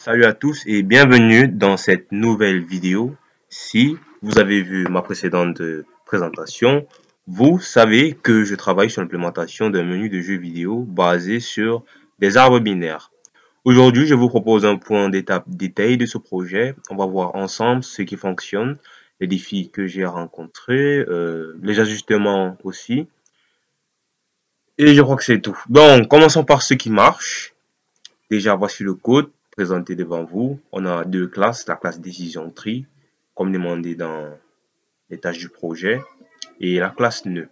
Salut à tous et bienvenue dans cette nouvelle vidéo. Si vous avez vu ma précédente présentation, vous savez que je travaille sur l'implémentation d'un menu de jeu vidéo basé sur des arbres binaires. Aujourd'hui, je vous propose un point d'étape détaillé de ce projet. On va voir ensemble ce qui fonctionne, les défis que j'ai rencontrés, les ajustements aussi. Et je crois que c'est tout. Donc, commençons par ce qui marche. Déjà, voici le code présenté devant vous. On a deux classes, la classe décision tree, comme demandé dans les tâches du projet, et la classe nœud.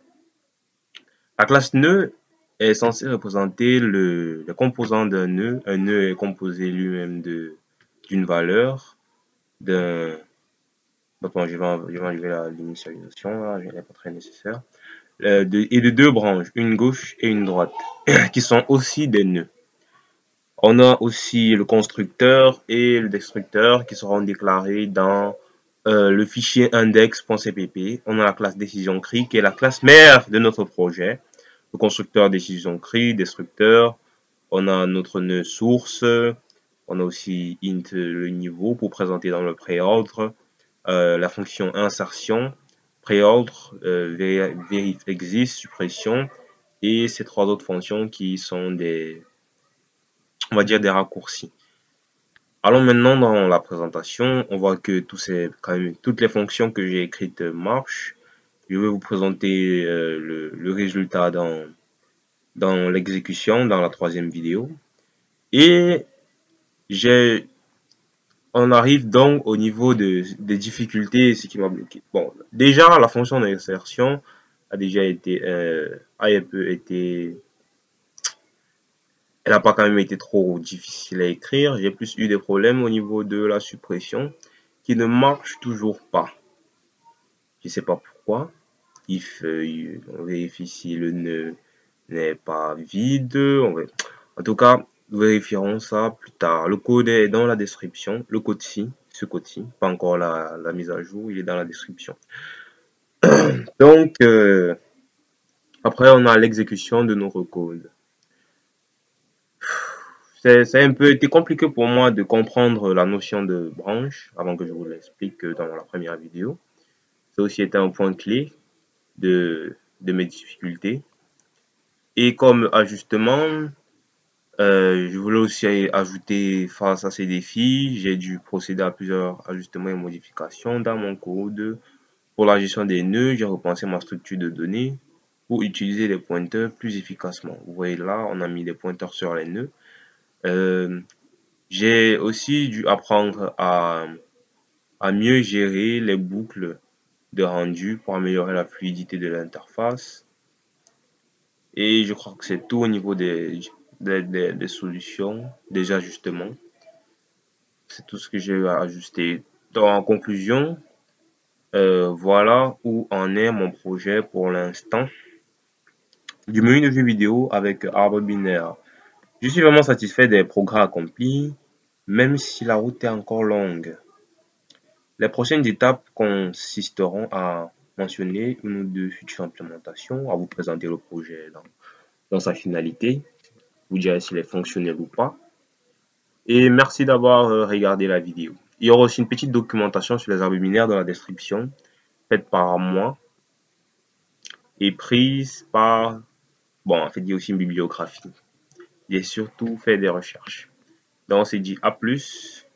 La classe nœud est censée représenter le composant d'un nœud. Un nœud est composé lui-même d'une valeur, d'un... Bon, je vais enlever l'initialisation, là, elle n'est pas très nécessaire. Et de deux branches, une gauche et une droite, qui sont aussi des nœuds. On a aussi le constructeur et le destructeur qui seront déclarés dans le fichier index.cpp. On a la classe décision cri qui est la classe mère de notre projet. Le constructeur décision cri, destructeur. On a notre nœud source. On a aussi int le niveau pour présenter dans le préordre. La fonction insertion, préordre, verif exist, suppression. Et ces trois autres fonctions qui sont on va dire des raccourcis. Allons maintenant dans la présentation. On voit que toutes les fonctions que j'ai écrites marchent. Je vais vous présenter le résultat dans l'exécution, dans la troisième vidéo. Et on arrive donc au niveau des difficultés, ce qui m'a bloqué. Bon, déjà, la fonction d'insertion a déjà été, elle n'a pas quand même été trop difficile à écrire. J'ai plus eu des problèmes au niveau de la suppression qui ne marche toujours pas. Je ne sais pas pourquoi. On vérifie si le nœud n'est pas vide. En tout cas, nous vérifierons ça plus tard. Le code est dans la description. Le code-ci, ce code-ci, pas encore la mise à jour, il est dans la description. Donc, après, on a l'exécution de notre code. C'est un peu été compliqué pour moi de comprendre la notion de branche avant que je vous l'explique dans la première vidéo. Ça aussi été un point clé de mes difficultés. Et comme ajustement, je voulais aussi ajouter face à ces défis, j'ai dû procéder à plusieurs ajustements et modifications dans mon code. Pour la gestion des nœuds, j'ai repensé ma structure de données pour utiliser les pointeurs plus efficacement. Vous voyez là, on a mis des pointeurs sur les nœuds. J'ai aussi dû apprendre à mieux gérer les boucles de rendu pour améliorer la fluidité de l'interface. Et je crois que c'est tout au niveau des solutions, des ajustements. C'est tout ce que j'ai eu à ajuster. Donc, en conclusion, voilà où en est mon projet pour l'instant. Du menu de jeu vidéo avec arbre binaire. Je suis vraiment satisfait des progrès accomplis, même si la route est encore longue. Les prochaines étapes consisteront à mentionner une ou deux futures implémentations, à vous présenter le projet dans sa finalité, vous dire s'il est fonctionnel ou pas. Et merci d'avoir regardé la vidéo. Il y aura aussi une petite documentation sur les arbres binaires dans la description, faite par moi et prise par... Bon, en fait, il y a aussi une bibliographie. J'ai surtout fait des recherches. Donc, on s'est dit à plus.